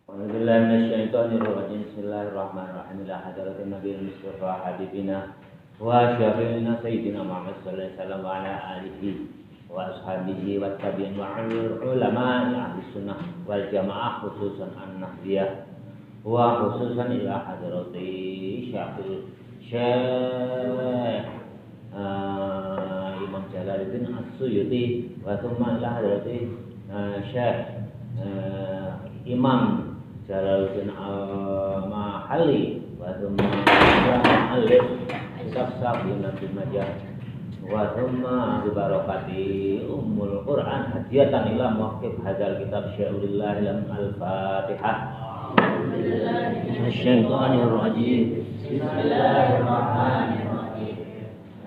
Alhamdulillah minasyaitonir rajim. Bismillahirrahmanirrahim. Ila hadratin nabiyil mustafa habibina wa syafi'ina sayyidina Muhammad sallallahu alaihi wasallam wa ala alihi wa ashabihi wa tabi'in wa ulama ahli sunnah wal jamaah khususan an-nahdiyah wa khususan ila hadrati Syekh Imam Jalaluddin As-Suyuti wa thumma ila hadrati Syekh Imam Jalaluddin Al-Mahalli wa thumma al-alif Safsaf bin Majah wa thumma bi barakati Ummul Quran hadiyatan ila muwaqqif hadzal kitab Syairullah al-Fatihah. Asyaitonir rajim. Bismillahirrahmanirrahim.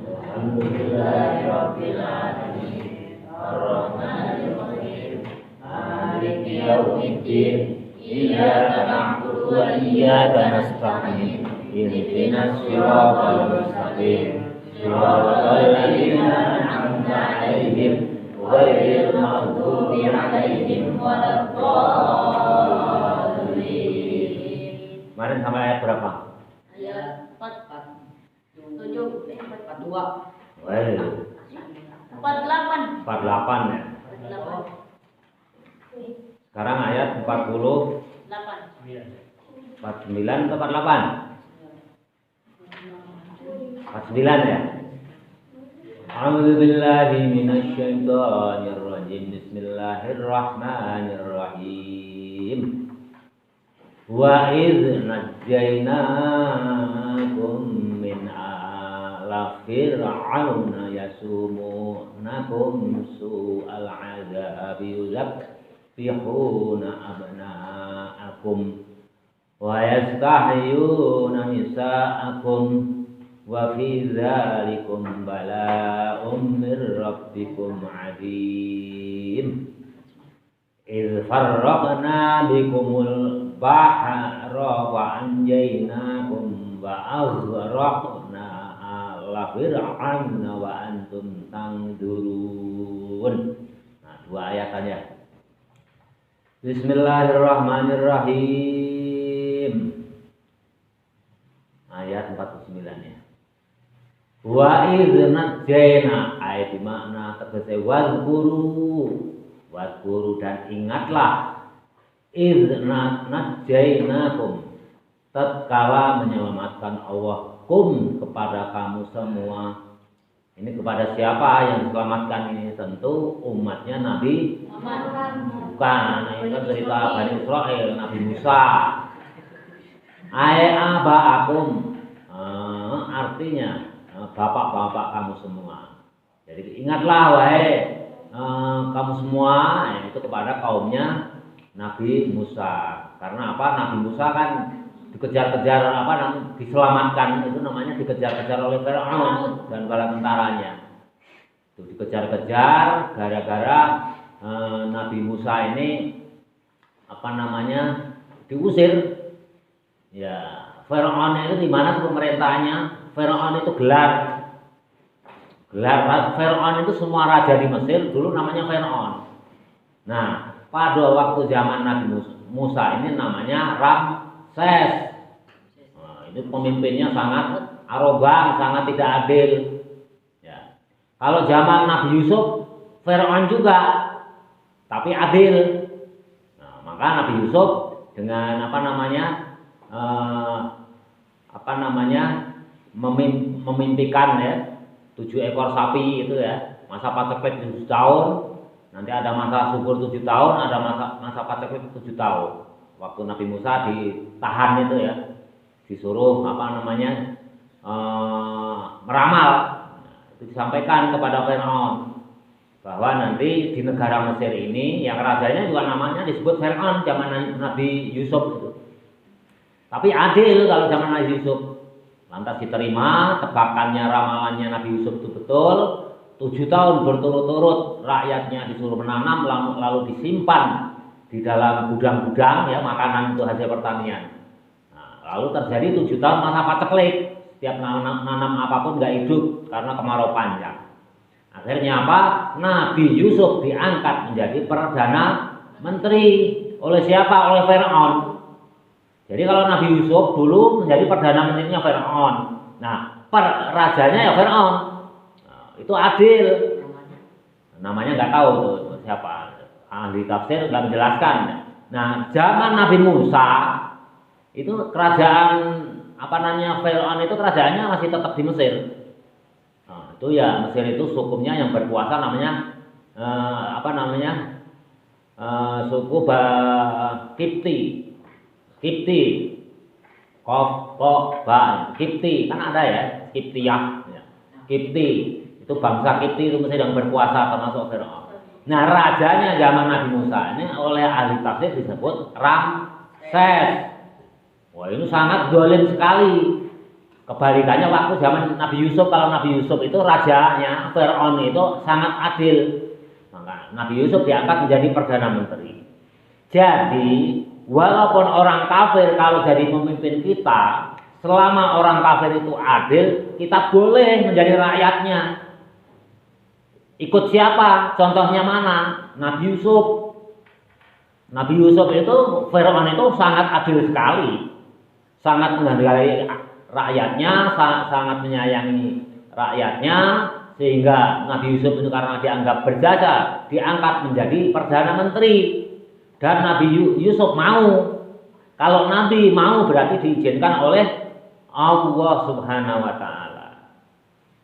Alhamdulillahi rabbil alamin. Ar-Rahmanir Rahim. Maliki yaumiddin. Iyyaka na'budu wa iyyaka nasta'in. Ihdinas siratal mustaqim. Siratal ladzina an'amta 'alaihim ghairil maghdubi 'alaihim waladdallin. Kemarin sampai ayat berapa? Ayat 47, 42. Well, 48. 48 ya. 48. Sekarang ayat 40 49 atau 48? 49 ya. A'udzu billahi minasyaitonir rajim. Bismillahirrahmanirrahim. Wa idz najjaynakum min ala fir'auna yasumunakum su'al 'adzabi yuzabbihuna abna'akum wa yastahyuna nisa'akum wa fi dzalikum bala'um mir rabbikum 'adzim. Idz farraqna bikumul bahra wa anjaynakum wa aghraqna ala fir'auna wa antum tanzurun. Nah, dua ayat saja. Bismillahirrahmanirrahim. Ayat 49 ya. Wa idz najjayna, ayat bermakna tegese wazkuru dan ingatlah idz najjaynakum, tatkala menyelamatkan Allah kepada kamu semua. Ini kepada siapa yang diselamatkan ini? Tentu umatnya Nabi Muhammad. Bukan, ini kan cerita Bani Israel, Nabi Musa. Aba'akum, artinya bapak-bapak kamu semua. Jadi ingatlah wahai kamu semua, itu kepada kaumnya Nabi Musa. Karena apa? Nabi Musa kan dikejar-kejar, diselamatkan, itu namanya dikejar-kejar oleh Fir'aun dan bala tentaranya. Itu dikejar-kejar gara-gara Nabi Musa ini diusir. Ya, Fir'aun itu di mana pemerintahnya? Fir'aun itu gelar Fir'aun itu semua raja di Mesir dulu namanya Fir'aun. Nah, pada waktu zaman Nabi Musa ini namanya Ramses. Nah, itu pemimpinnya sangat arogan, sangat tidak adil. Ya. Kalau zaman Nabi Yusuf, Fir'aun juga, tapi adil. Nah, maka Nabi Yusuf dengan memimpikan ya 7 ekor sapi itu ya, masa paceklik 7 tahun, nanti ada masa subur 7 tahun, ada masa paceklik 7 tahun. Waktu Nabi Musa ditahan itu ya, disuruh meramal. Itu disampaikan kepada Fir'aun bahwa nanti di negara Mesir ini yang rajanya juga namanya disebut Fir'aun zaman Nabi Yusuf itu. Tapi adil kalau zaman Nabi Yusuf. Lantas diterima tebakannya, ramalannya Nabi Yusuf itu betul. 7 tahun berturut-turut rakyatnya disuruh menanam lalu disimpan di dalam gudang-gudang ya, makanan untuk hasil pertanian. Nah, lalu terjadi 7 tahun masa paceklik. Setiap nanam apapun nggak hidup karena kemarau panjang. Akhirnya apa? Nabi Yusuf diangkat menjadi perdana menteri oleh siapa? Oleh Fir'aun. Jadi kalau Nabi Yusuf dulu menjadi perdana menterinya Firaun. Nah, rajanya ya Firaun. Nah, itu adil. Namanya nggak tahu tuh siapa. Ahli tafsir nggak menjelaskan. Nah, zaman Nabi Musa itu kerajaan Firaun itu kerajaannya masih tetap di Mesir. Nah, itu ya Mesir itu sukunya yang berkuasa namanya suku Kipti. Kipti, Kipti kan ada ya, Kiptiyah, ya. Kipti itu bangsa Kipti itu Mesir yang berkuasa termasuk Firaun. Nah rajanya zaman Nabi Musa ini oleh ahli tafsir disebut Ramses. Wah ini sangat zalim sekali. Kebalikannya waktu zaman Nabi Yusuf, kalau Nabi Yusuf itu rajanya Firaun itu sangat adil. Maka Nabi Yusuf diangkat menjadi perdana menteri. Jadi walaupun orang kafir kalau jadi pemimpin kita, selama orang kafir itu adil, kita boleh menjadi rakyatnya. Ikut siapa? Contohnya mana? Nabi Yusuf. Nabi Yusuf itu, Firaun itu sangat adil sekali. Sangat menghargai rakyatnya, sangat menyayangi rakyatnya, sehingga Nabi Yusuf itu karena dianggap berjasa, diangkat menjadi perdana menteri. Dan Nabi Yusuf mau. Kalau Nabi mau berarti diizinkan oleh Allah Subhanahu wa Ta'ala.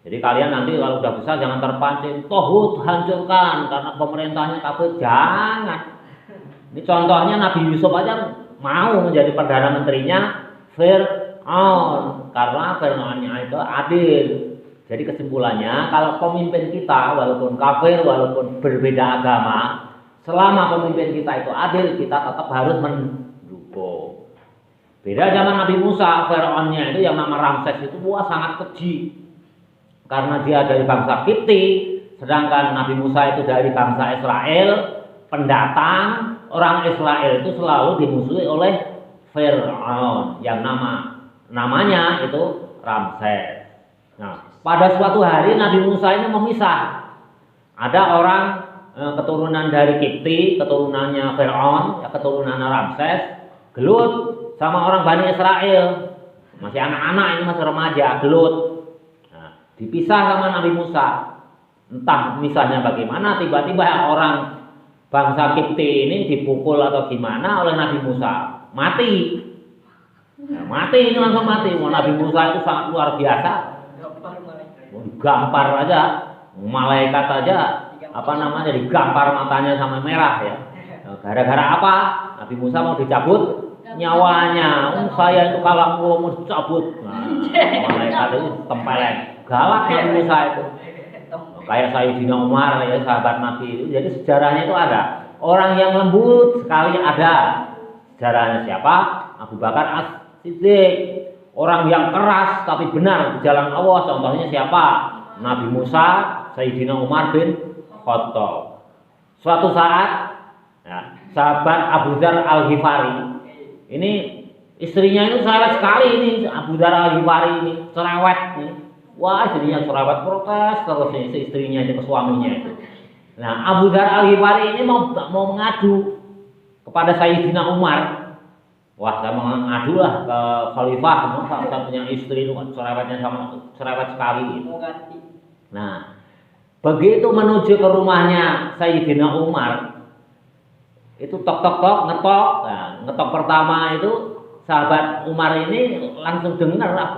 Jadi kalian nanti kalau udah besar jangan terpancing, tohut hancurkan karena pemerintahnya kafir, jangan. Ini contohnya Nabi Yusuf aja mau menjadi perdana menterinya Firaun karena Firaunnya itu adil. Jadi kesimpulannya kalau pemimpin kita walaupun kafir, walaupun berbeda agama, selama pemimpin kita itu adil, kita tetap harus mendukung. Beda zaman Nabi Musa, Firaunnya itu yang nama Ramses itu sangat keji. Karena dia dari bangsa Kipti, sedangkan Nabi Musa itu dari bangsa Israel, pendatang. Orang Israel itu selalu dimusuhi oleh Firaun yang namanya itu Ramses. Nah, pada suatu hari Nabi Musa ini memisah. Ada orang keturunan dari Kipti, keturunannya Firaun, ya keturunan Ramses, gelut sama orang Bani Israel. Masih anak-anak ini, masih remaja, gelut. Nah, dipisah sama Nabi Musa. Entah misahnya bagaimana, tiba-tiba orang bangsa Kipti ini dipukul atau gimana oleh Nabi Musa. Mati. Nah, mati ini langsung mati. Nabi Musa itu sangat luar biasa. Gampar aja, malaikat aja digampar matanya sampai merah ya. Gara-gara apa? Nabi Musa mau dicabut nyawanya. Saya itu kalau mau dicabut. Nah, malaikat itu tempeleng. Galak Nabi Musa itu. Kayak Sayyidina Umar ya, sahabat Nabi itu. Jadi sejarahnya itu ada. Orang yang lembut sekali ada. Sejarahnya siapa? Abu Bakar As-Siddiq. Orang yang keras tapi benar di jalan Allah. Contohnya siapa? Nabi Musa, Sayyidina Umar bin Khattab. Suatu saat ya, sahabat Abu Dzar Al-Ghifari ini istrinya itu cerewet sekali ini. Abu Dzar Al-Ghifari ini cerewet nih. Wah, istrinya cerewet, protes terus ini istrinya itu ke suaminya itu. Nah, Abu Dzar Al-Ghifari ini mau mengadu kepada Sayyidina Umar. Wah, saya mengadu lah ke khalifah, satu-satunya istri itu cerewetnya cerewet sekali. Nah, begitu menuju ke rumahnya Sayyidina Umar, itu tok ngetok. Nah, ngetok pertama itu sahabat Umar ini langsung dengar lah,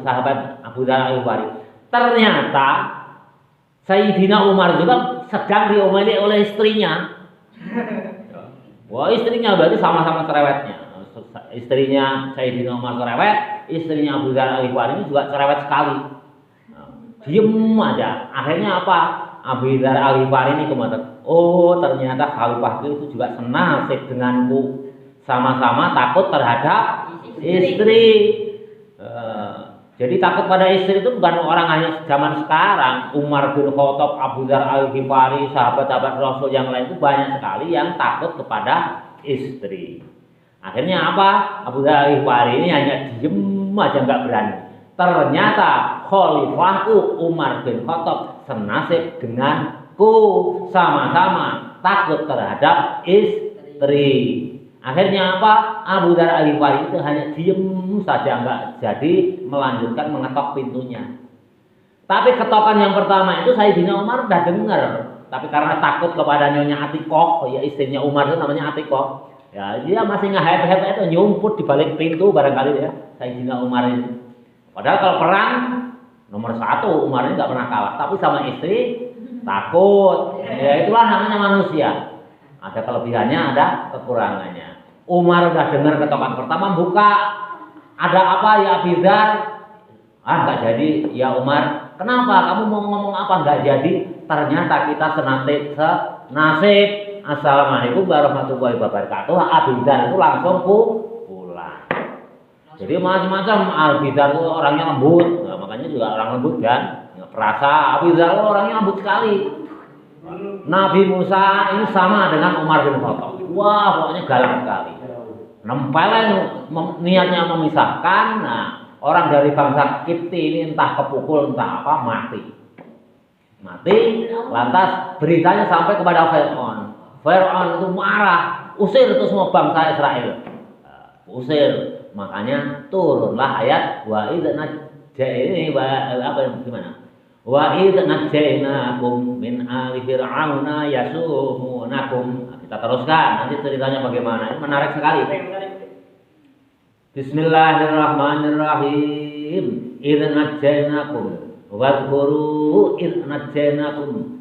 sahabat Abu Dzar Al-Ghifari. Ternyata Sayyidina Umar juga sedang diomeli oleh istrinya. Wah, istrinya berarti sama-sama cerewetnya. Istrinya Sayyidina Umar cerewet, istrinya Abu Dzar Al-Ghifari ini juga cerewet sekali. Diem aja. Akhirnya apa? Abu Dzar Al-Ghifari ini kemudian, oh ternyata khalifahku itu juga senasib denganku. Sama-sama takut terhadap istri. Jadi takut pada istri itu bukan orang hanya zaman sekarang. Umar bin Khattab, Abu Dzar Al-Ghifari, sahabat-sahabat Rasul yang lain itu banyak sekali yang takut kepada istri. Akhirnya apa? Abu Dzar Al-Ghifari ini hanya diem aja, nggak berani. Ternyata khalifahku Umar bin Khattab senasib denganku, sama-sama takut terhadap istri. Akhirnya apa? Abu Dzar Al-Ghifari itu hanya diem saja, enggak jadi melanjutkan mengetok pintunya. Tapi ketokan yang pertama itu Sayyidina Umar udah dengar, tapi karena takut kepada Nyonya Atikoh, ya istrinya Umar itu namanya Atikoh. Ya, dia masih nge-hype itu nyumput di balik pintu barangkali ya, Sayyidina Umar ini. Padahal kalau perang nomor 1 Umar ini nggak pernah kalah, tapi sama istri takut. Ya itulah namanya manusia. Ada kelebihannya, ada kekurangannya. Umar udah dengar ketokan pertama, buka. Ada apa ya Abu Dzar? Nggak jadi ya Umar. Kenapa? Kamu mau ngomong apa? Nggak jadi. Ternyata kita senasib. Assalamualaikum warahmatullahi wabarakatuh. Abu Dzar itu langsung pulang. Jadi macam-macam. Abu Dzar itu orangnya lembut. Nah, makanya juga orang lembut kan. Perasa Abu Dzar itu orangnya lembut sekali. Nabi Musa ini sama dengan Umar bin Khattab. Wah, pokoknya galak sekali. Nempeleng niatnya memisahkan. Nah, orang dari bangsa Kipti ini entah kepukul entah apa mati. Lantas beritanya sampai kepada Fir'aun. Fir'aun itu marah, usir itu semua bangsa Israel. Usir. Makanya turunlah ayat wa idna ini gimana? Wa idh najaynakum min ali fir'auna yasumunakum. Kita teruskan, nanti ceritanya bagaimana. Ini menarik sekali. Bismillahirrahmanirrahim. Idh najaynakum wadhkuru idh najaynakum.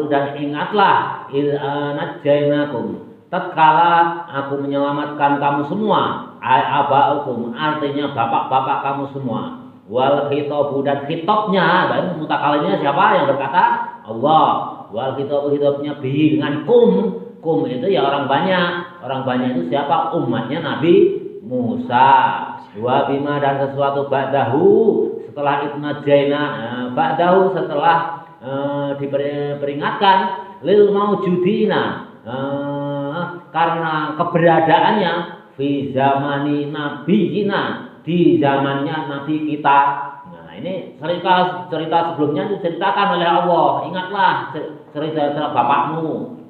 Dan ingatlah idh najaynakum. Tatkala aku menyelamatkan kamu semua. Abaukum artinya bapak-bapak kamu semua. Wal khitabu dan khitabnya, dan mutakallimnya siapa yang berkata? Allah. Wal khitabu khitabnya bihi dengan kum itu ya orang banyak itu siapa? Umatnya Nabi Musa. Wa bima dan sesuatu ba'dahu setelah itnajaina ba'dahu setelah diperingatkan lil maujudina karena keberadaannya fi zamani nabiyina di zamannya Nabi kita. Nah, ini cerita sebelumnya diceritakan oleh Allah. Ingatlah cerita bapakmu.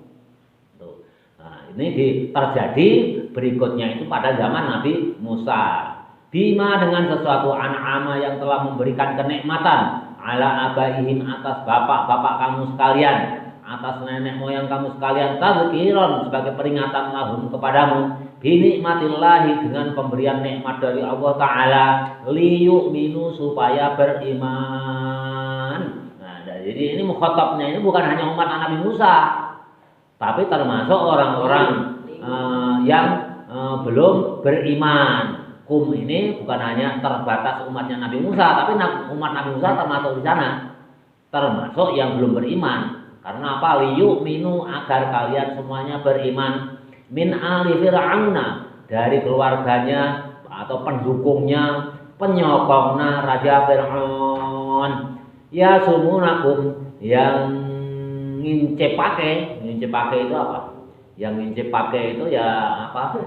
Tuh. Nah, ini terjadi berikutnya itu pada zaman Nabi Musa. Bima dengan sesuatu an'ama yang telah memberikan kenikmatan ala abaihim atas bapak-bapak kamu sekalian, atas nenek moyang kamu sekalian, tazkiron sebagai peringatan lahum kepadamu. Binikmatillahi dengan pemberian nikmat dari Allah Ta'ala liyu'minu supaya beriman. Nah, jadi ini mukhatabnya ini bukan hanya umat Nabi Musa, tapi termasuk orang-orang yang belum beriman. Kum ini bukan hanya terbatas umatnya Nabi Musa, tapi umat Nabi Musa termasuk di sana, termasuk yang belum beriman. Karena apa? Liyu'minu agar kalian semuanya beriman. Min ali fir'auna dari keluarganya atau pendukungnya, penyokongnya Raja Fir'aun. Ya sumunakum yang ngincep pakai itu apa? Yang ngincep pakai itu ya apa?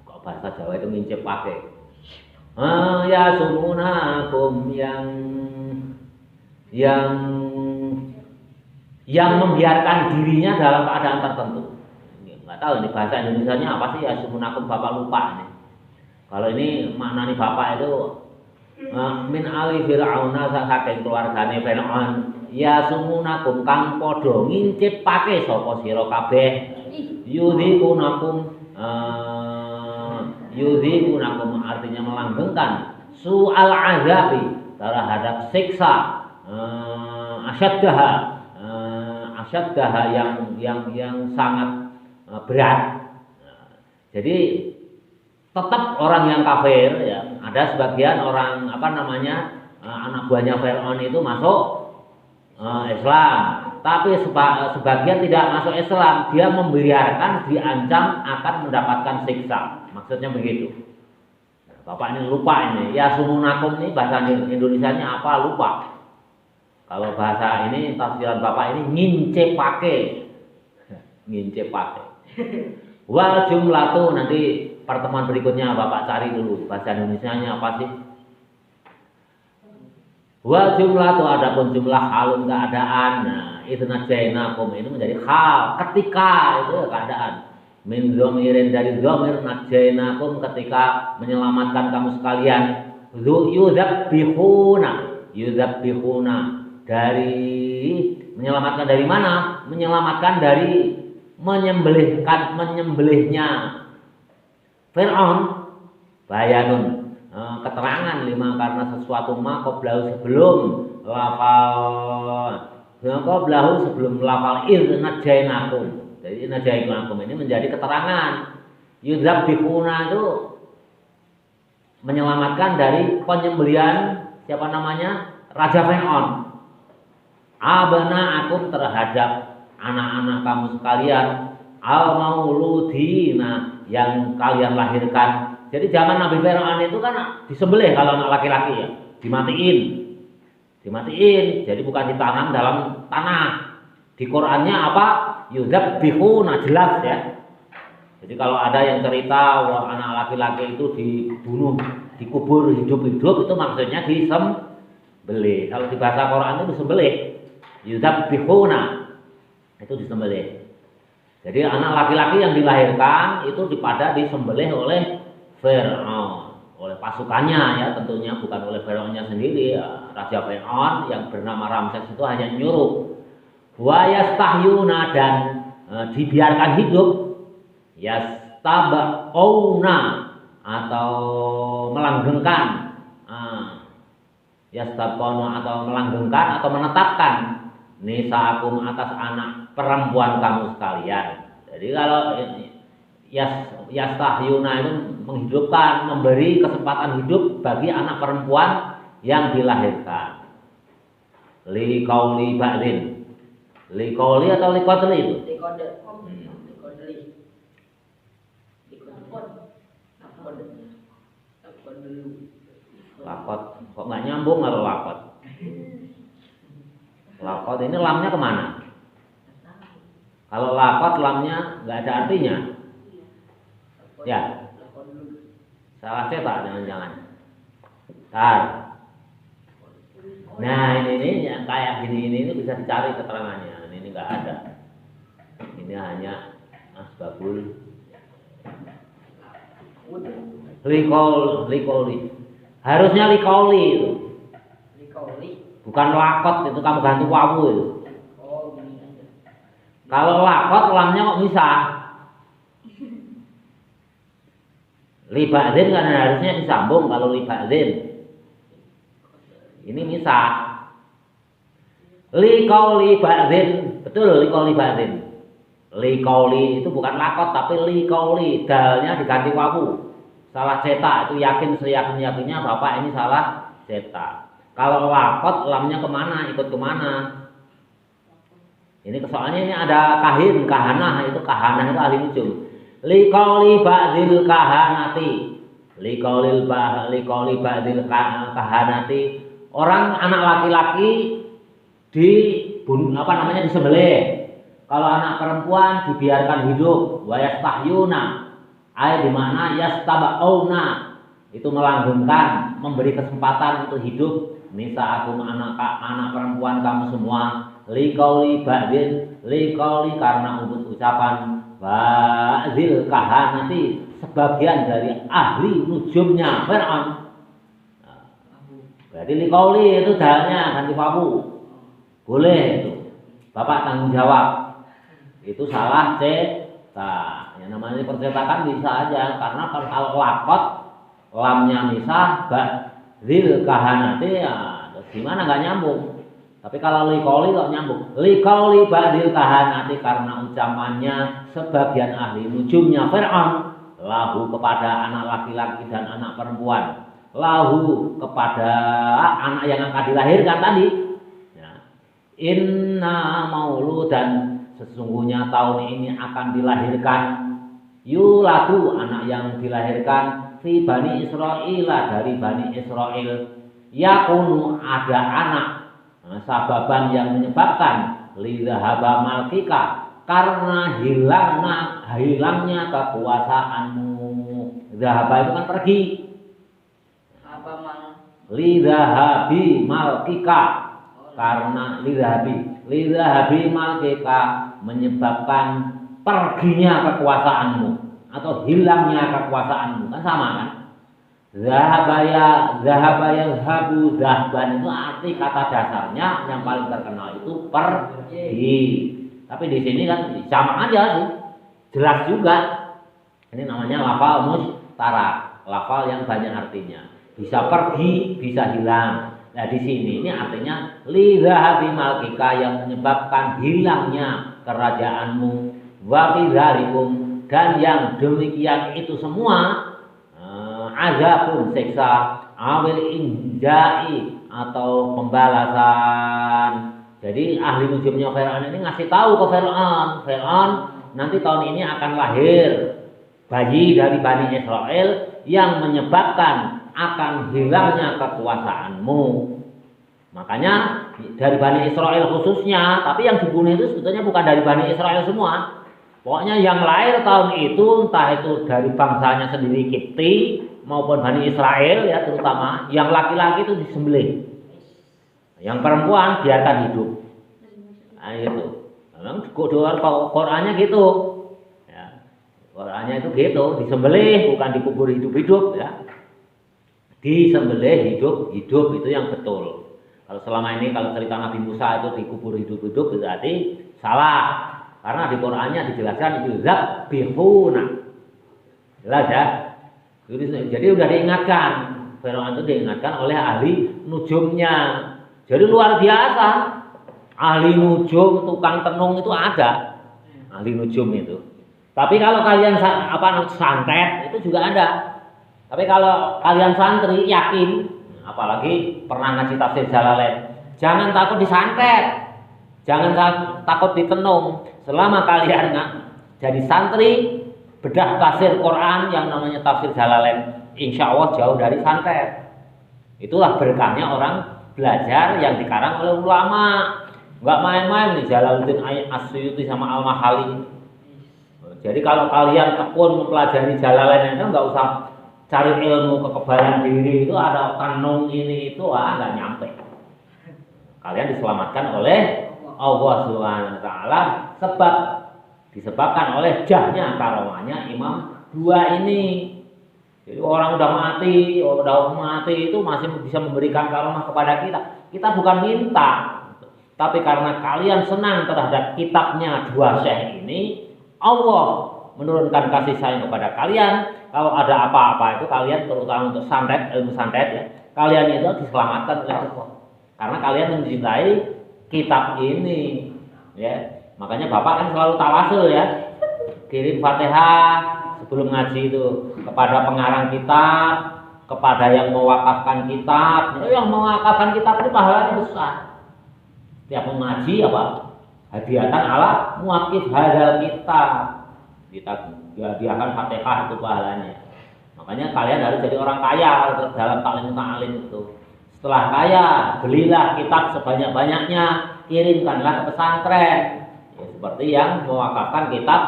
Kok bahasa Jawa itu ngincep pakai? Ya sumunakum yang membiarkan dirinya dalam keadaan tertentu. Nggak tahu ini bahasa Indonesianya apa sih, ya sumunakum, bapak lupa ini. Kalau ini maknanya bapak itu min ali fir'auna saking keluargane Fir'aun. Ya sumunakum kang padha ngincip pake sapa sira kabeh. Yudhikunakum artinya melanggengkan su'al azabi terhadap siksa asyaddaha yang sangat berat. Jadi tetap orang yang kafir ya, ada sebagian orang anak buahnya Fir'aun itu masuk Islam, tapi sebagian tidak masuk Islam. Dia membiarkan diancam akan mendapatkan siksa. Maksudnya begitu. Bapak ini lupa ini. Ya sumunakum ini bahasa Indonesianya apa lupa. Kalau bahasa ini tafsiran Bapak ini ngince pake. Wal jumlatu nanti pertemuan berikutnya Bapak cari dulu bahasa Indonesianya apa sih? Wal jumlatu adapun jumlah halun keadaan. Nah, itu najainakum ini menjadi hal ketika itu keadaan. min dhamirin dari dhamir najainakum ketika menyelamatkan kamu sekalian. Yuzabbihuna dari menyelamatkan dari mana? Menyelamatkan dari menyembelihnya Fir'aun. Bayanun, keterangan lima karena sesuatu ma qablahu sebelum lafal najainakum. Jadi najainakum ini menjadi keterangan. Yuzabbihuna itu menyelamatkan dari penyembelihan siapa namanya? Raja Fir'aun. Abna'akum terhadap anak-anak kamu sekalian, al-mauludina yang kalian lahirkan. Jadi zaman Nabi Fir'aun itu kan disembelih kalau anak laki-laki ya, dimatiin. Jadi bukan ditanam dalam tanah. Di Qur'annya apa? Yuzabbihuna, jelas ya. Jadi kalau ada yang cerita wah anak laki-laki itu dibunuh, dikubur hidup-hidup, itu maksudnya disembelih. Kalau di bahasa Quran itu disembelih. Yuzabbihuna itu disembelih. Jadi anak laki-laki yang dilahirkan itu disembelih oleh Fir'aun, oleh pasukannya ya, tentunya bukan oleh Fir'aunnya sendiri ya. Raja Fir'aun yang bernama Ramses itu hanya nyuruh. Wa yastahyuna dan dibiarkan hidup, yastaba'una atau melanggengkan, yastaba'una atau melanggengkan atau menetapkan nisaakum atas anak perempuan kamu sekalian. Jadi kalau yastahyuna itu menghidupkan, memberi kesempatan hidup bagi anak perempuan yang dilahirkan. Li qauli ba'din. Li qauli atau li qadli itu? Li qadli. Lakot. Kok nggak nyambung kalau lakot? Lakot ini lamnya kemana? Kalau lakot lamnya nggak ada artinya. Ya. Salah cetak jangan-jangan. Tar. Nah ini yang kayak gini ini bisa dicari keterangannya. Ini nggak ada. Ini hanya asbabul likoli. Harusnya likoli itu. Bukan lakot, itu kamu ganti wawu itu. Oh, gini aja. Kalau lakot lamnya kok misah. Li ba'din kan harusnya disambung kalau li ba'din. Ini misah. Li qauli ba'din, betul li qauli ba'din. Li qauli itu bukan lakot tapi li qauli, dalnya diganti wawu. Salah cetak, itu yakin seyakin-yakinnya Bapak ini salah cetak. Kalau lakot lamnya kemana? Ikut kemana? Ini soalnya ini ada kahin, kahanah, itu kahanah itu ahli nujum. Liqauli ba'dil kahanati. Liqauli ba'dil kahanati. Orang anak laki-laki disembelih. Kalau anak perempuan dibiarkan hidup. Wa yastahyuna. Ayat di mana yastaba'una. Itu melanggengkan, memberi kesempatan untuk hidup. Nisa'akum anak perempuan kamu semua. Liqauli ba'din, liqauli karena ucapan ba'dil kahanati, sebagian dari ahli nujumnya Fir'aun. Berarti liqauli itu dalnya ganti wawu. Boleh itu. Bapak tanggung jawab. Itu salah cetak. Yang namanya percetakan bisa aja, karena kalau lakot lamnya misah ba'dil kahanati ya gimana nggak nyambung. Tapi kalau liqauli kok nyambung. Liqauli ba'dil kahanati karena ucapannya sebagian ahli nujumnya Fir'aun lahu kepada anak laki-laki dan anak perempuan. Lahu kepada anak yang akan dilahirkan tadi. Ya. Inna mauludan sesungguhnya tahun ini akan dilahirkan yuladu anak yang dilahirkan fi Bani Israil dari Bani Israil. Yakunu ada anak sababan yang menyebabkan lidhahaba malkika karena hilangnya kekuasaanmu. Zahaba itu kan pergi. Apa mang? Lidhahabi malkika karena lidhahabi malkika menyebabkan perginya kekuasaanmu atau hilangnya kekuasaanmu, kan sama kan? Zahabaya yazhabu zahban itu arti kata dasarnya yang paling terkenal itu pergi. Tapi di sini kan sama aja sih, jelas juga. Ini namanya lafal mustarak, lafal yang banyak artinya. Bisa pergi, bisa hilang. Nah di sini ini artinya li zahabi malkika, yang menyebabkan hilangnya kerajaanmu, wa fi dzalikum, dan yang demikian itu semua azabun siksa, awil injai atau pembalasan. Jadi ahli nujumnya Fir'aun ini ngasih tahu ke Fir'aun nanti tahun ini akan lahir bayi dari Bani Israel yang menyebabkan akan hilangnya kekuasaanmu. Makanya dari Bani Israel khususnya, tapi yang dibunuh itu sebetulnya bukan dari Bani Israel semua. Pokoknya yang lahir tahun itu, entah itu dari bangsanya sendiri Kipti maupun Bani Israel ya, terutama yang laki-laki itu disembelih, yang perempuan biarkan hidup. Nah itu memang Qur'annya gitu ya, Qur'annya itu gitu, disembelih bukan dikubur hidup-hidup ya, disembelih hidup-hidup, itu yang betul. Kalau selama ini kalau cerita Nabi Musa itu dikubur hidup-hidup berarti salah, karena di Qur'annya dijelaskan itu zabihuna, jelas ya. Jadi udah diingatkan, Fir'aun itu diingatkan oleh ahli nujumnya. Jadi luar biasa, ahli nujum, tukang tenung itu ada, ahli nujum itu. Tapi kalau kalian santet itu juga ada. Tapi kalau kalian santri yakin, apalagi pernah ngaji tafsir Jalalain, jangan takut disantet, jangan takut ditenung. Selama kalian jadi santri, bedah tafsir Quran yang namanya tafsir Jalalain, insya Allah jauh dari santet. Itulah berkahnya orang belajar yang dikarang oleh ulama. Nggak main-main nih Jalaluddin Asyuyuti sama Al-Mahali. Jadi kalau kalian tekun mempelajari Jalalain itu nggak usah cari ilmu kekebalan diri, itu ada tenung ini itu nggak nyampe. Kalian diselamatkan oleh Allah Subhanahu wa taala sebab disebabkan oleh jahnya karomahnya imam dua ini. Jadi orang udah mati itu masih bisa memberikan karomah kepada kita. Kita bukan minta, tapi karena kalian senang terhadap kitabnya dua syekh ini, Allah menurunkan kasih sayang kepada kalian. Kalau ada apa-apa itu kalian, terutama untuk santet, ilmu santet ya, kalian itu diselamatkan oleh Allah. Karena kalian mencintai kitab ini ya. Makanya Bapak kan selalu tawasul ya, kirim Fatihah sebelum ngaji itu kepada pengarang kitab, kepada yang mewakafkan kitab. Yang mewakafkan kitab itu pahalanya besar. Tiap mengaji apa? Hadiatan ala muwakif hadzal kitab. Kita hadiahkan Fatihah itu pahalanya. Makanya kalian harus jadi orang kaya dalam taklim ta'alim itu. Setelah kaya, belilah kitab sebanyak-banyaknya, kirimkanlah ke pesantren. Ya, seperti yang mewakafkan kitab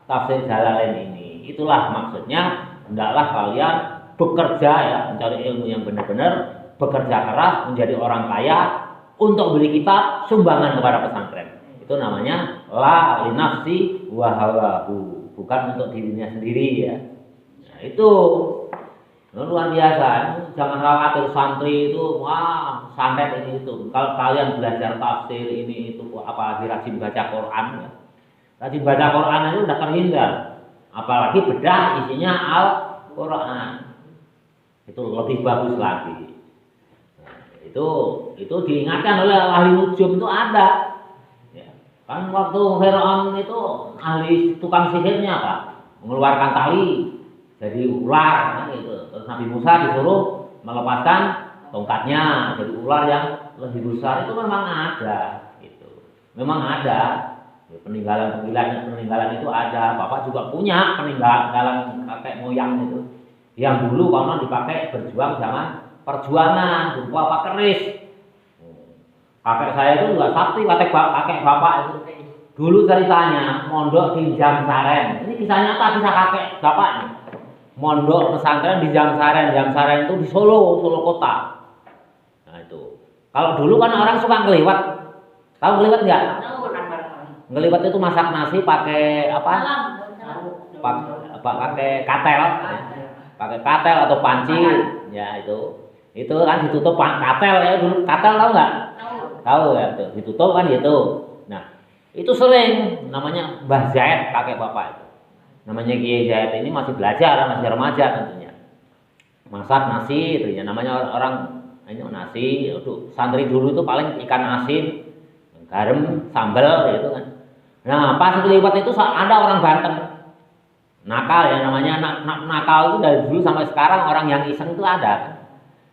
tafsir Jalalain ini. Itulah maksudnya, hendaklah kalian bekerja ya, mencari ilmu yang benar-benar, bekerja keras menjadi orang kaya untuk beli kitab sumbangan kepada pesantren. Itu namanya la linafsi wa hawahu, bukan untuk dirinya sendiri ya. Nah, itu luar biasa. Jangan khawatir santri itu wah santet ini itu. Kalau kalian belajar tafsir ini itu apalagi rajin baca Quran ya. Rajin baca Quran itu udah terhindar. Apalagi bedah isinya Al-Quran. Itu lebih bagus lagi. Nah, itu diingatkan oleh ahli nujum itu ada. Ya. Kan waktu Fir'aun itu ahli tukang sihirnya apa? Mengeluarkan tali jadi ular kan gitu. Terus Nabi Musa disuruh melepaskan tongkatnya jadi ular yang lebih besar. Itu memang ada gitu. Memang ada. Peninggalan itu ada. Bapak juga punya peninggalan kakek moyang itu. Yang dulu konon dipakai berjuang zaman perjuangan berupa Pak Keris. Kakek saya itu juga sakti, kakek bapak itu. Dulu ceritanya mondok di Jamsaren. Ini kisah nyata, kisah kakek bapak ini. Mondok pesantren di Jamsaren. Jamsaren itu di Solo kota. Nah itu. Kalau dulu kan orang suka ngelewat. Tahu ngelewat nggak? Ngeliwat itu masak nasi pakai apa? Pakai katel, ya. Pakai katel atau panci, ya itu kan ditutup katel ya dulu. Katel tahu nggak? Tahu ya, itu ditutup kan gitu. Nah itu sering namanya Mbah Zaid kakek bapak itu. Namanya Kiai Zaid ini masih belajar, masih remaja tentunya. Masak nasi, itu ya namanya orang ini nasi. Santri dulu itu paling ikan asin, garam, sambal gitu kan. Nah pas lewat itu ada orang Banten nakal ya, namanya nakal itu dari dulu sampai sekarang. Orang yang iseng itu ada.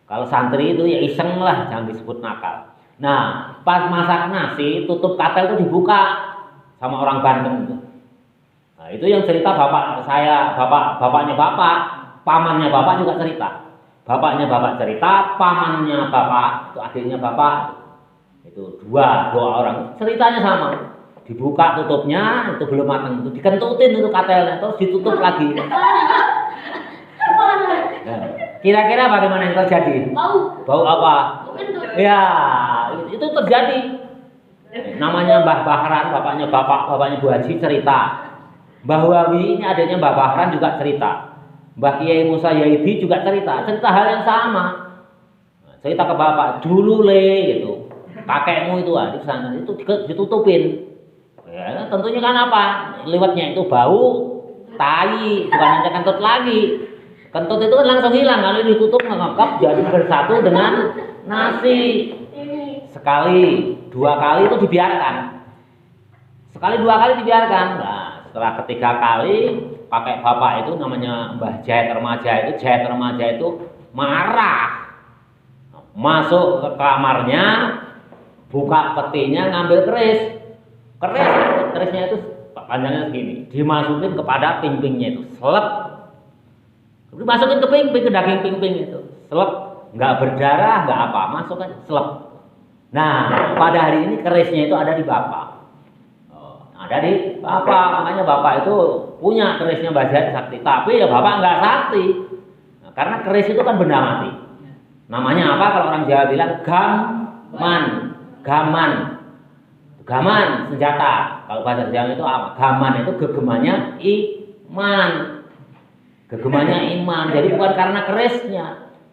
Kalau santri itu ya iseng lah, jangan disebut nakal. Nah pas masak nasi tutup katel itu dibuka sama orang Banten itu. Nah itu yang cerita bapak saya, bapaknya bapak, pamannya bapak juga cerita. Bapaknya bapak cerita, pamannya bapak itu adiknya bapak itu dua orang ceritanya sama. Dibuka tutupnya itu belum matang, itu dikentutin itu katelnya terus ditutup lagi. Nah, kira-kira bagaimana yang terjadi? Bau apa? Ya itu terjadi. Namanya Mbah Bahran, bapaknya Bu Haji cerita. Mbah Wawi ini adanya Mbah Bahran juga cerita. Mbah Kiai Musa Yaidi juga cerita hal yang sama. Cerita ke bapak dulu gitu. Kakekmu itu di sana itu ditutupin. Ya, tentunya kan apa? Liwatnya itu bau tai, bukan hanya kentut lagi. Kentut itu kan langsung hilang kalau ditutup ngekap jadi bersatu dengan nasi. Sekali, dua kali itu dibiarkan. Sekali dua kali dibiarkan. Nah, setelah ketiga kali kakek bapak itu namanya Mbah Jaid remaja itu marah. Masuk ke kamarnya, buka petinya, ngambil kerisnya itu panjangnya segini, dimasukin kepada ping-pingnya itu, selep, dimasukin ke ping-ping, ke daging ping-ping itu, selep, nggak berdarah, nggak apa, masuk aja, selep. Nah pada hari ini kerisnya itu ada di bapak, makanya bapak itu punya kerisnya Mbah Zaid sakti, tapi ya bapak nggak sakti, nah, karena keris itu kan benda mati. Namanya apa kalau orang Jawa bilang? Gaman senjata. Kalau bahasa Jawa itu apa? Gaman itu gegemannya iman. Jadi bukan karena kerisnya.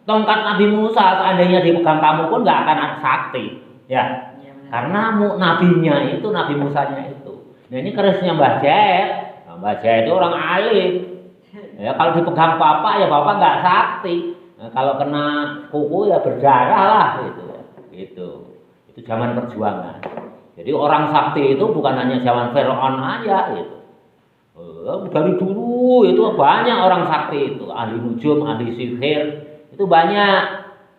Tongkat Nabi Musa seandainya dipegang kamu pun nggak akan sakti, ya. Karena nabinya itu Nabi Musanya itu. Nah ini kerisnya Mbah Jaid. Mbah Jaid itu orang alim. Ya kalau dipegang bapak ya bapak nggak sakti. Nah, kalau kena kuku ya berdarah lah gitu. Itu zaman perjuangan. Jadi orang sakti itu bukan hanya zaman Firaun aja gitu. Dari dulu itu banyak orang sakti itu, ahli nujum, ahli sihir, itu banyak.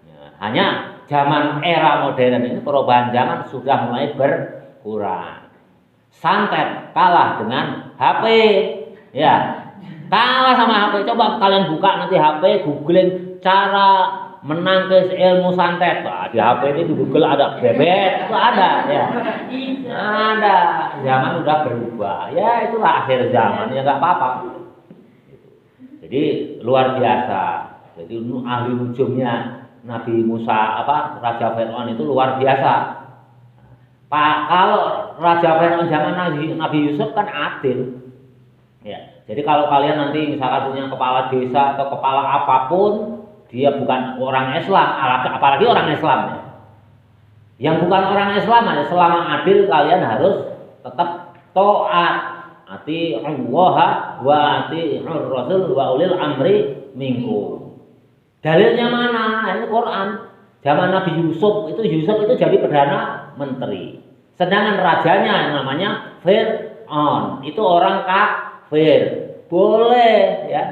Ya, hanya zaman era modern ini perubahan zaman sudah mulai berkurang. Santet kalah dengan HP. Ya. Kalah sama HP. Coba kalian buka nanti HP, googling cara menangkis ilmu santet. Nah, di HP ini di Google ada bebek, itu ada ya. Ada. Zaman udah berubah. Ya itulah akhir zaman, ya nggak apa-apa. Jadi luar biasa. Jadi ahli nujumnya Nabi Musa Raja Firaun itu luar biasa. Pak, kalau Raja Firaun zaman Nabi Yusuf kan adil. Ya. Jadi kalau kalian nanti misalkan punya kepala desa atau kepala apapun, dia bukan orang Islam, apalagi orang Islam ya. Yang bukan orang Islam ya, selama adil kalian harus tetap taat. Ati Allah wa ati Rasul wa ulil amri minkum. Dalilnya mana? Ini Quran. Zaman Nabi Yusuf itu jadi perdana menteri. Sedangkan rajanya namanya Fir'aun. Itu orang kafir. Boleh ya.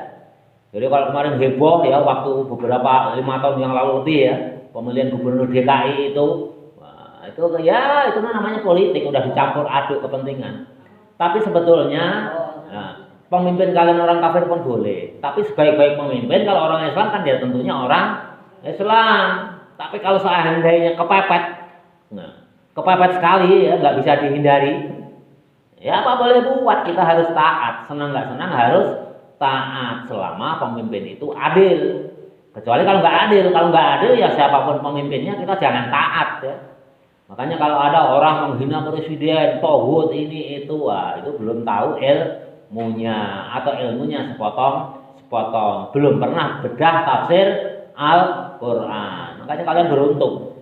Jadi kalau kemarin heboh ya waktu beberapa 5 tahun yang lalu lebih ya, pemilihan gubernur DKI itu itu namanya politik, udah dicampur aduk kepentingan. Tapi sebetulnya pemimpin kalian orang kafir pun boleh. Tapi sebaik-baik pemimpin kalau orang Islam kan dia tentunya orang Islam. Tapi kalau seandainya kepepet sekali ya nggak bisa dihindari. Ya apa boleh buat, kita harus taat, senang nggak senang harus taat selama pemimpin itu adil. Kecuali kalau nggak adil ya siapapun pemimpinnya kita jangan taat ya. Makanya kalau ada orang menghina presiden, tohut ini itu, wah itu belum tahu ilmunya atau ilmunya sepotong, belum pernah bedah tafsir Al-Qur'an. Makanya kalian beruntung.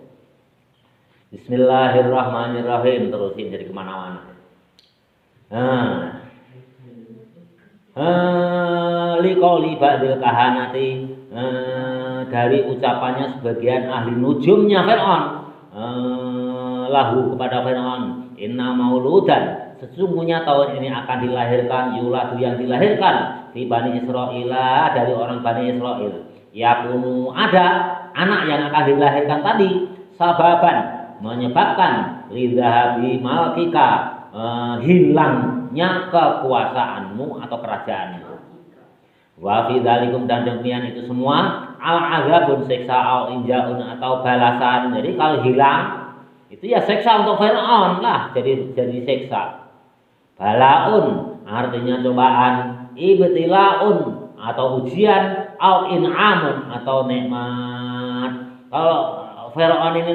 Bismillahirrahmanirrahim, terusin jadi kemana-mana. Liqauli ba'dil kahanati, dari ucapannya sebagian ahli nujumnya Fir'aun, lahu kepada Fir'aun, inna mauludan, sesungguhnya tahun ini akan dilahirkan, yuladu yang dilahirkan di Bani Israel, dari orang Bani Israel, yakunu ada anak yang akan dilahirkan tadi, sababan menyebabkan lidhahabi malkika, hilangnya kekuasaanmu atau kerajaanmu. Wa fi dzalikum, dan demikian itu semua al-azabun, siksa, al injaun atau balasan. Jadi kalau hilang itu ya siksa untuk Firaun lah, jadi siksa. Balaun artinya cobaan, ibtilaun atau ujian, au in'amun atau nikmat. Kalau Firaun ini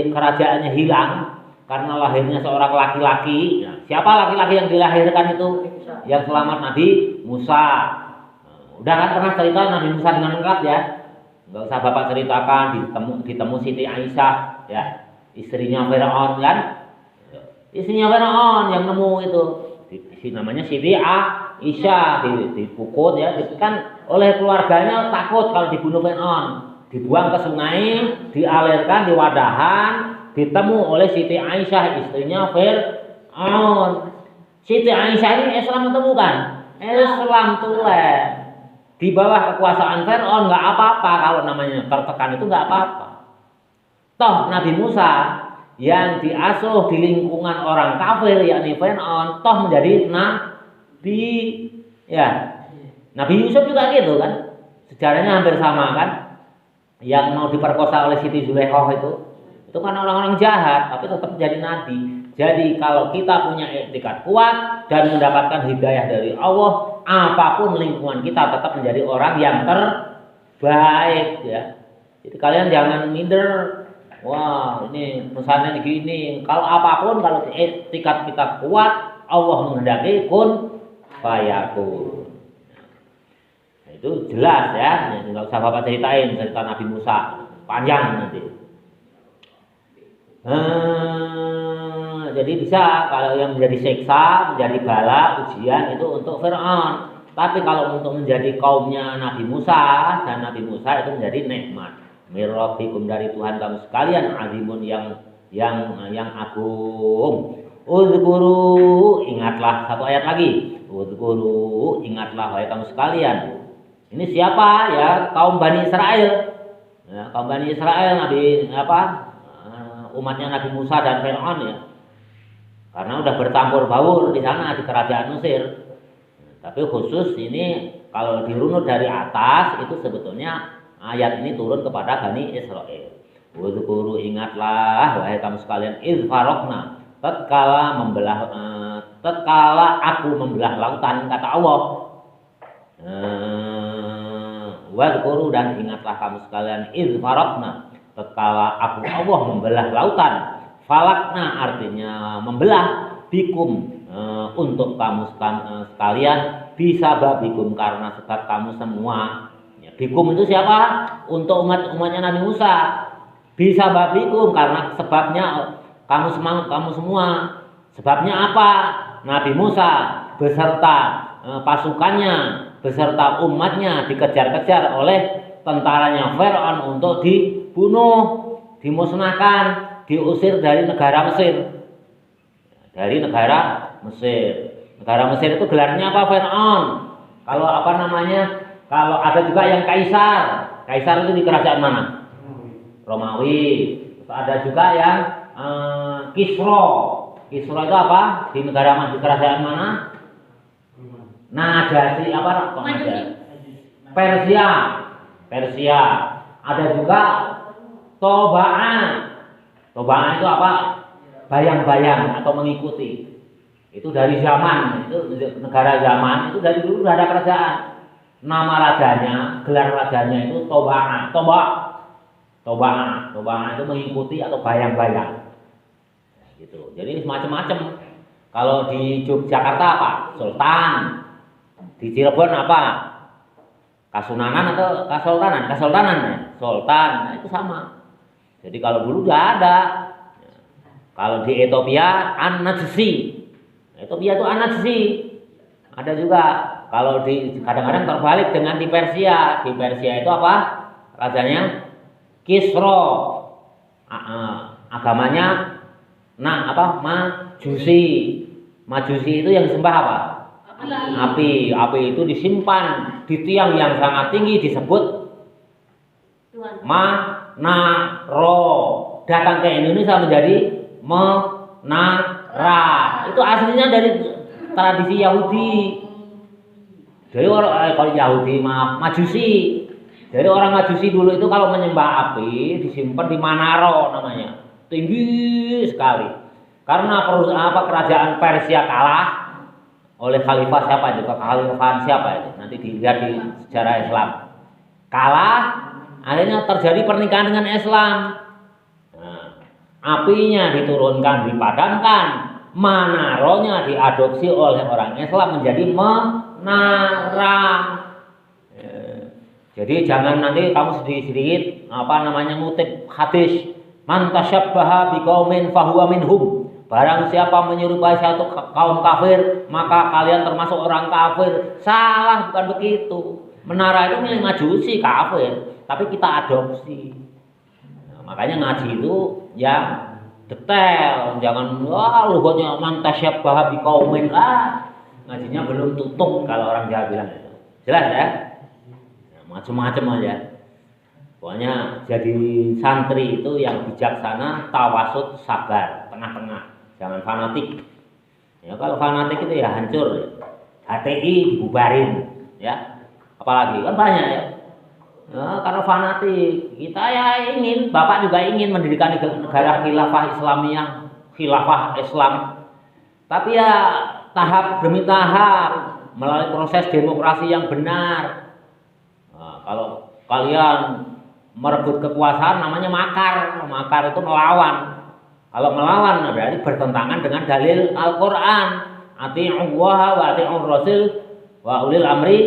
kerajaannya hilang karena lahirnya seorang laki-laki. Nah, siapa laki-laki yang dilahirkan itu? Yang selamat Nabi Musa. Udah kan pernah cerita Nabi Musa dengan lengkap ya. Enggak usah Bapak ceritakan, ditemu Siti Aisyah ya, istrinya Firaun kan. Istrinya Firaun yang nemu itu. Namanya Siti Aisyah, dipukul ya, kan oleh keluarganya takut kalau dibunuh Firaun. Dibuang ke sungai, dialirkan di wadahan, ditemu oleh Siti Aisyah, istrinya Fir'aun. Siti Aisyah ini Islam atau bukan? Islam tulen. Di bawah kekuasaan Fir'aun nggak apa-apa, kalau namanya tertekan itu nggak apa-apa. Toh Nabi Musa yang diasuh di lingkungan orang kafir yakni Fir'aun, toh menjadi nabi. Ya, Nabi Yusuf juga gitu kan? Sejarahnya hampir sama kan? Yang mau diperkosa oleh Siti Zulaikha itu kan orang-orang jahat, tapi tetap jadi nabi. Jadi kalau kita punya etikat kuat dan mendapatkan hidayah dari Allah, apapun lingkungan kita tetap menjadi orang yang terbaik ya. Jadi kalian jangan minder. Wah, ini pesannya begini. Kalau apapun, kalau etikat kita kuat, Allah menghendaki kun fayakun. Itu jelas ya, nggak usah Bapak ceritain cerita Nabi Musa, panjang nanti. Jadi bisa kalau yang menjadi siksa, menjadi bala, ujian itu untuk Fir'aun. Tapi kalau untuk menjadi kaumnya Nabi Musa, dan Nabi Musa itu menjadi nikmat. Mirrabbikum, dari Tuhan kamu sekalian, azimun yang agung. Uzkuru, ingatlah, satu ayat lagi. Uzkuru, ingatlah wahai kamu sekalian. Ini siapa ya? Kaum Bani Israel. Ya, kaum Bani Israel, umatnya Nabi Musa dan Fir'aun ya. Karena udah bercampur baur di sana di kerajaan Mesir. Tapi khusus ini kalau dirunut dari atas itu sebetulnya ayat ini turun kepada Bani Israel. Wuzkuru, ingatlah wahai kamu sekalian, iz faraqna, tatkala aku membelah lautan, kata Allah. Wazkuru, dan ingatlah kamu sekalian, iz faraqna, tatkala aku Allah membelah lautan. Falakna artinya membelah, bikum untuk kamu sekalian, bisa babikum karena sebab kamu semua. Ya, bikum itu siapa? Untuk umatnya Nabi Musa. Bisa babikum karena sebabnya kamu semua. Sebabnya apa? Nabi Musa beserta pasukannya, beserta umatnya dikejar-kejar oleh tentaranya Fir'aun untuk dibunuh, dimusnahkan, diusir dari negara Mesir. Dari negara Mesir. Negara Mesir itu gelarnya apa? Fir'aun. Kalau kalau ada juga yang Kaisar. Kaisar itu di kerajaan mana? Romawi. Terus ada juga yang Kisra. Kisra itu apa? Di kerajaan mana? Najasi apa? Persia. Ada juga Tobaan. Tobaan itu apa? Bayang-bayang atau mengikuti. Itu dari zaman, itu negara zaman, itu dari dulu sudah ada kerajaan. Nama rajanya, gelar rajanya itu Tobaan. Tobaan itu mengikuti atau bayang-bayang. gitu. Jadi macam-macam. Kalau di Yogyakarta apa? Sultan. Di Cirebon apa? Kasunanan atau Kasultanan? Kasultanan ya? Sultan. Nah, itu sama. Jadi kalau dulu nggak ada. Kalau di Ethiopia An-Najsi. Ethiopia itu An-Najsi. Ada juga. Kalau di kadang-kadang terbalik dengan di Persia. Di Persia itu apa? Rajanya Kisro. Agamanya Majusi. Majusi itu yang disembah apa? Api. Api itu disimpan di tiang yang sangat tinggi disebut Manaro. Datang ke Indonesia menjadi menara. Itu aslinya dari tradisi Yahudi. Dari orang kalau Yahudi Majusi. Dari orang Majusi dulu itu kalau menyembah api disimpan di Manaro namanya. Tinggi sekali. Karena kerajaan Persia kalah oleh khalifah siapa itu? Kekhalifahan siapa itu? Nanti dilihat di sejarah Islam. Kalah, akhirnya terjadi pernikahan dengan Islam. Nah, apinya diturunkan, dipadamkan, Manaronya diadopsi oleh orang Islam menjadi menara. Jadi jangan nanti kamu sedikit-sedikit ngutip hadis man tasyabbaha biqaumin fahuwa minhum. Barang siapa menyerupai satu kaum kafir, maka kalian termasuk orang kafir. Salah, bukan begitu. Menara itu milik Majusi kafir, tapi kita adopsi. Nah, makanya ngaji itu ya detail, jangan lugatnya man tasyabbaha biqaumin. Ngajinya belum tutup kalau orang Jawa bilang itu. Jelas ya? Macam-macam aja. Pokoknya jadi santri itu yang bijaksana, tawasud, sabar, tengah-tengah, jangan fanatik. Ya kalau fanatik itu ya hancur. HTI dibubarin, ya. Apalagi kan banyak ya. Karena fanatik, kita ya ingin, Bapak juga ingin mendirikan negara khilafah Islamiyah, khilafah Islam. Tapi ya tahap demi tahap melalui proses demokrasi yang benar. Kalau kalian merebut kekuasaan namanya makar. Makar itu melawan. Kalau melawan berarti bertentangan dengan dalil Al-Qur'an. Ati'ullaha wa ati'ur rasul wa ulil amri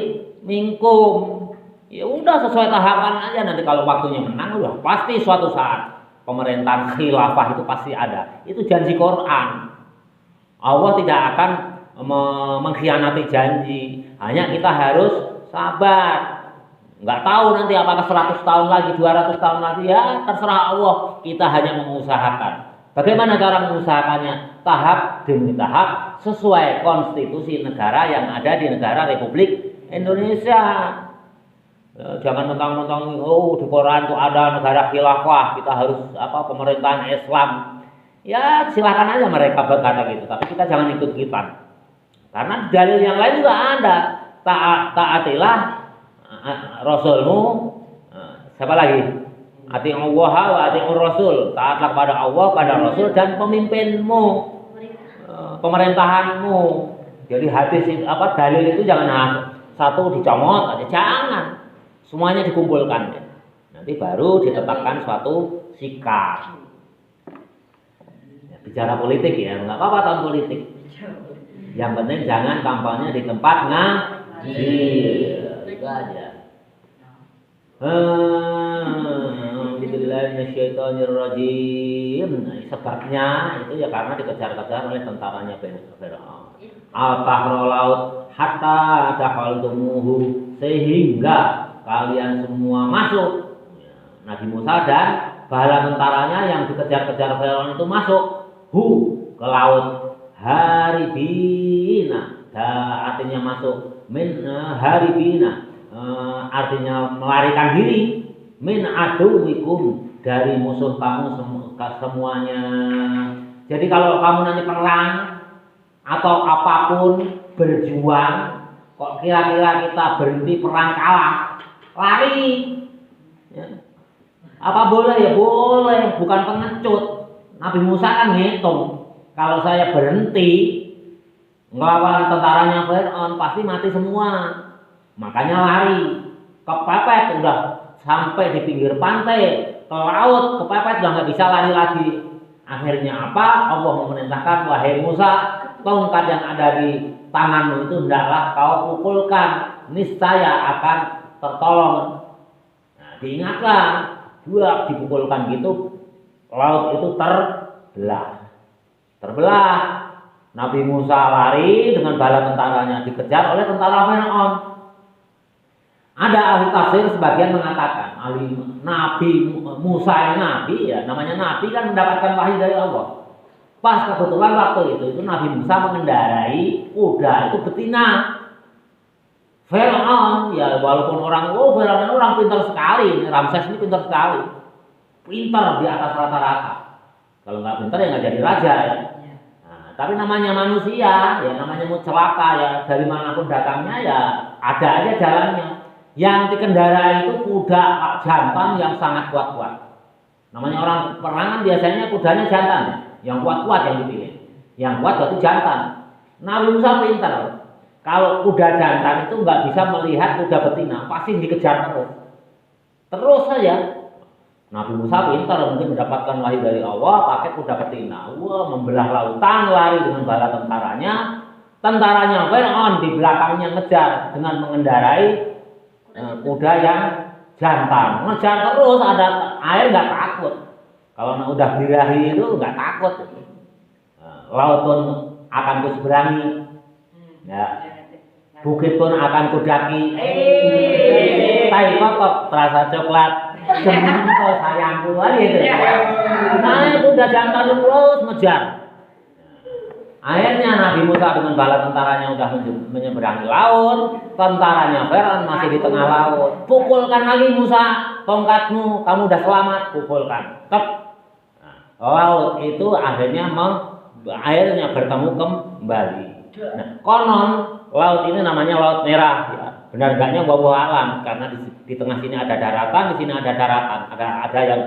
minkum. Ya udah sesuai tahapan aja, nanti kalau waktunya menang udah pasti suatu saat pemerintahan khilafah itu pasti ada. Itu janji Quran. Allah tidak akan mengkhianati janji. Hanya kita harus sabar. Nggak tahu nanti apakah 100 tahun lagi, 200 tahun lagi, ya terserah Allah. Kita hanya mengusahakan. Bagaimana cara mengusahakannya? Tahap demi tahap sesuai konstitusi negara yang ada di negara Republik Indonesia. Jangan mentang-mentang di Quran itu ada negara khilafah, kita harus pemerintahan Islam. Ya silakan aja mereka berkata gitu, tapi kita jangan ikut-ikutan. Karena dalil yang lain juga ada. Taatilah Rasulmu, siapa lagi? Ati'ullaha wa ati'ur rasul. Taatlah kepada Allah, pada Rasul dan pemimpinmu, pemerintahanmu. Jadi hadis itu dalil itu jangan satu dicomot aja, jangan. Semuanya dikumpulkan. Nanti baru ditetapkan suatu sikap. Bicara politik ya, nggak apa-apa tahun politik. Yang penting jangan kampanye di tempat ngaji. Itu aja. Bismillahirrahmanirrahim. Nah, sebabnya itu ya karena dikejar-kejar oleh tentaranya Fir'aun. Al-bahra laut hatta dakhaltumuhu, sehingga kalian semua masuk. Nabi Musa dan bala tentaranya yang dikejar-kejar Fir'aun itu masuk ke laut. Haribina, artinya masuk. Min haribina, artinya melarikan diri. Min aduwikum, dari musuh kamu semuanya. Jadi kalau kamu nanti perang atau apapun berjuang, kok kira-kira kita berhenti perang kalah, lari. Ya. Apa boleh? Ya boleh, bukan pengecut. Nabi Musa kan ngitung, kalau saya berhenti ngelawan tentaranya Fir'aun pasti mati semua. Makanya lari, kepepet udah sampai di pinggir pantai, ke laut, kepepet udah nggak bisa lari lagi. Akhirnya apa? Allah memerintahkan, wahai Musa, tongkat yang ada di tanganmu itu hendaklah kau pukulkan, niscaya akan tertolong. Nah, diingatkan, dua dipukulkan gitu, laut itu terbelah. Terbelah. Nabi Musa lari dengan bala tentaranya, dikejar oleh tentara Firaun. Ada ahli tafsir sebagian mengatakan, Nabi Musa ini nabi ya, namanya nabi kan mendapatkan wahyu dari Allah. Pas kebetulan waktu itu Nabi Musa mengendarai kuda itu betina. Firaun ya walaupun Firaun orang pintar sekali, ini Ramses ini pintar sekali. Pintar di atas rata-rata. Kalau nggak pintar ya nggak jadi raja ya. Nah, tapi namanya manusia, ya namanya mau celaka ya dari manapun datangnya ya ada aja jalannya. Yang dikendarai itu kuda jantan yang sangat kuat-kuat. Namanya orang perangan biasanya kudanya jantan ya. Yang kuat-kuat yang dipilih. Yang kuat berarti jantan. Nabi Musa pintar. Kalau kuda jantan itu nggak bisa melihat kuda betina, pasti dikejar terus. Terus saja. Nabi Musa pintar, mungkin mendapatkan wahyu dari Allah, pakai kuda betina. Wah, membelah lautan, lari dengan bala tentaranya. Tentaranya Firaun di belakangnya ngejar dengan mengendarai kuda yang jantan. Ngejar terus, ada air nggak takut. Kalau udah birahi itu nggak takut. Laut pun akan kuseberangi. Ya. Bukit pun akan kudaki. Tai kokok terasa coklat. Jempol sayangku gitu. Nah, kuda jantan terus ngejar. Akhirnya Nabi Musa dengan bala tentaranya udah menyeberangi laut, tentaranya Firaun masih di tengah laut. Pukulkan lagi Musa, tongkatmu, kamu udah selamat, pukulkan. Tek. Nah, laut itu akhirnya bertemu kembali. Nah, konon laut ini namanya Laut Merah. Ya. Benar enggaknya wallahu alam karena di tengah sini ada daratan, di sini ada daratan. Ada yang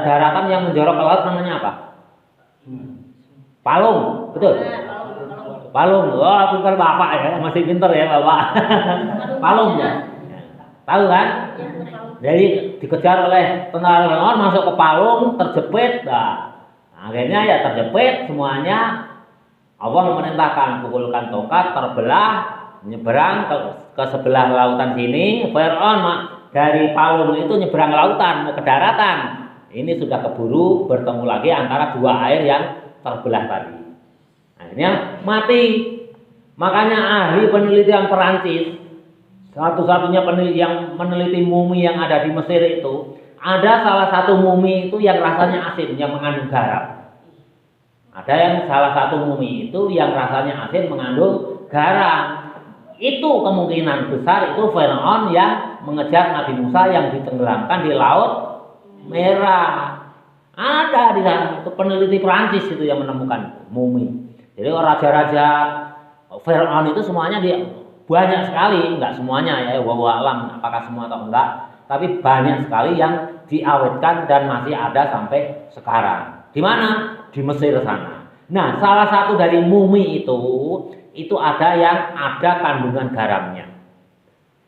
daratan yang menjorok ke laut namanya apa? Palung, betul. Palung. Wah, pintar Bapak ya, masih pintar ya Bapak. Palung ya. Tahu kan? Jadi dikejar oleh tentara Firaun, masuk ke palung, terjepit. Nah, akhirnya ya terjepit semuanya. Allah memerintahkan pukulkan tongkat, terbelah, nyeberang ke sebelah lautan sini. Firaun dari palung itu nyeberang lautan mau ke daratan. Ini sudah keburu bertemu lagi antara dua air yang terbelah tadi. Akhirnya mati. Makanya ahli penelitian Perancis, satu-satunya peneliti yang meneliti mumi yang ada di Mesir itu, ada salah satu mumi itu yang rasanya asin, yang mengandung garam. Ada yang salah satu mumi itu yang rasanya asin mengandung garam. Itu kemungkinan besar itu Firaun yang mengejar Nabi Musa yang ditenggelamkan di Laut Merah. Ada di sana itu peneliti Prancis itu yang menemukan mumi. Jadi raja-raja Firaun itu semuanya banyak sekali, enggak semuanya ya, wallahu alam apakah semua atau enggak, tapi banyak sekali yang diawetkan dan masih ada sampai sekarang. Di mana? Di Mesir sana. Nah, salah satu dari mumi itu ada yang ada kandungan garamnya.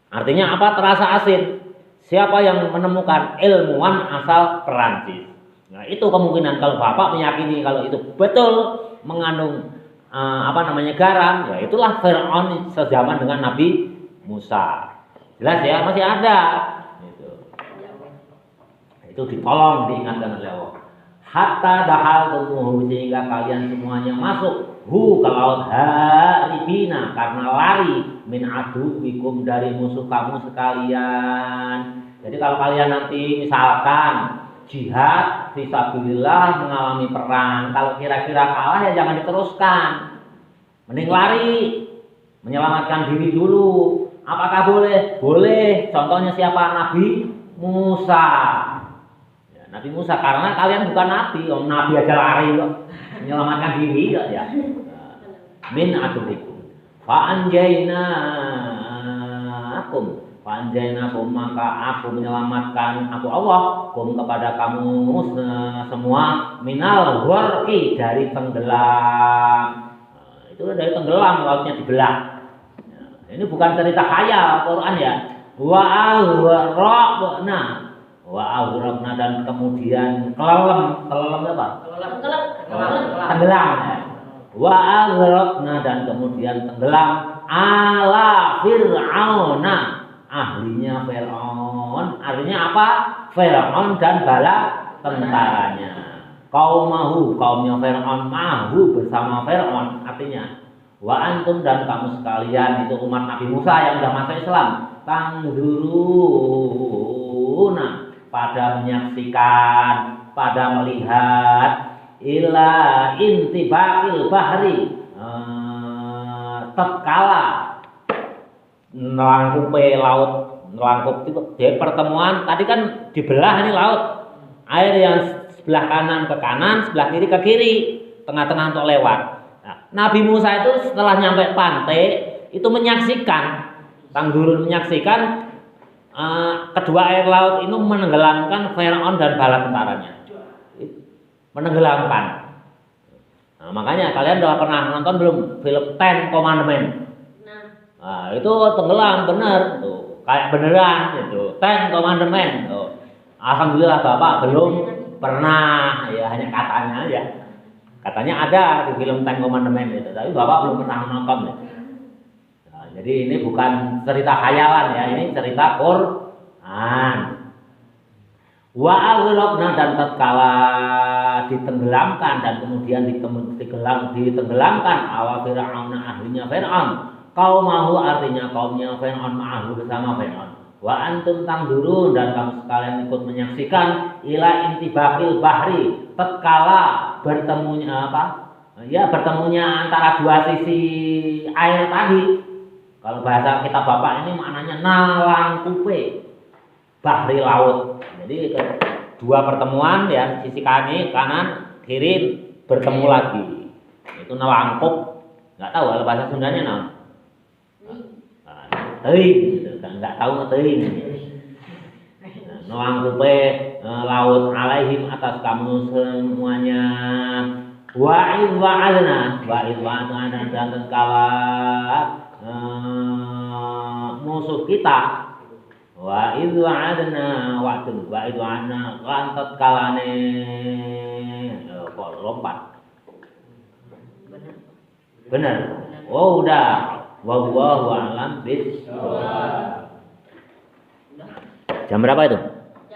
Artinya apa? Terasa asin. Siapa yang menemukan? Ilmuwan asal Perancis. Nah, itu kemungkinan kalau Bapak meyakini kalau itu betul mengandung garam, ya itulah Firaun sezaman dengan Nabi Musa. Jelas ya, masih ada. Itu ditolong, diingatkan oleh Allah. Hatta dahal tumuhu, sehingga kalian semuanya masuk ke laut haribina, karena lari min aduwikum, dari musuh kamu sekalian. Jadi kalau kalian nanti misalkan jihad fisabilillah mengalami perang, kalau kira-kira kalah ya jangan diteruskan, mending lari, menyelamatkan diri dulu. Apakah boleh? Boleh. Contohnya siapa? Nabi Musa. Ya, Nabi Musa, karena kalian bukan nabi, nabi aja lari kok, menyelamatkan diri kok ya. Min aduwikum fa anjaynakum, Panjainakum, maka aku menyelamatkan, aku Allah kum kepada kamu semua, minal gharqi, dari tenggelam. Nah, itu dari tenggelam, lautnya dibelah. Nah, ini bukan cerita khayal Quran ya. Wa aghraqna, Wa aghraqna dan kemudian kelelem apa? Tenggelam. Wa aghraqna dan kemudian tenggelam ala fir'auna, ahlinya Fir'aun. Artinya apa? Fir'aun dan bala tentaranya. Kaumnya Fir'aun, mahu bersama Fir'aun. Artinya wa antum dan kamu sekalian, itu umat Nabi Musa yang sudah masuk Islam, tangduruna, pada menyaksikan, pada melihat, ila intibaqil bahri, tatkala nelangkupe laut, nelangkup itu jadi pertemuan tadi kan dibelah ini laut, air yang sebelah kanan ke kanan, sebelah kiri ke kiri, tengah-tengah untuk lewat. Nah, Nabi Musa itu setelah nyampe pantai itu menyaksikan, tangdurun menyaksikan kedua air laut itu menenggelamkan Firaun dan bala tentaranya, menenggelamkan. Nah, makanya kalian udah pernah nonton belum film Ten Commandments? Nah, itu tenggelam bener tuh, kayak beneran itu Ten Commandments. Tuh. Alhamdulillah Bapak belum pernah, ya hanya katanya aja. Katanya ada di film Ten Commandments itu, tapi Bapak belum pernah nonton ya. Nah, jadi ini bukan cerita khayalan ya, ini cerita Quran. Wa aghraqna dan tatkala ditenggelamkan dan kemudian ditenggelamkan ala Fir'aun, ahlinya Fir'aun. Kaumahu artinya kaumnya Fir'aun, ma'ahu bersama Fir'aun. Wa antum tangdurun dan kamu sekalian ikut menyaksikan ila intibaqil bahri, tatkala bertemunya apa? Ya bertemunya antara dua sisi air tadi. Kalau bahasa kita Bapak ini maknanya nalangkupe bahri laut. Jadi dua pertemuan ya, sisi kanan kiri bertemu lagi. Itu nelangkup. Enggak tahu kalau bahasa Sundanya nah. Teuing gitu kan, enggak tahu teuing. Nelangkupe laut alaihim atas kamu semuanya. Wa'id wa'adna dan tatkala musuh kita wa'id wa'adna lan tatkalane kok lompat benar. Oh udah, wallahu a'lam bis. Jam berapa itu?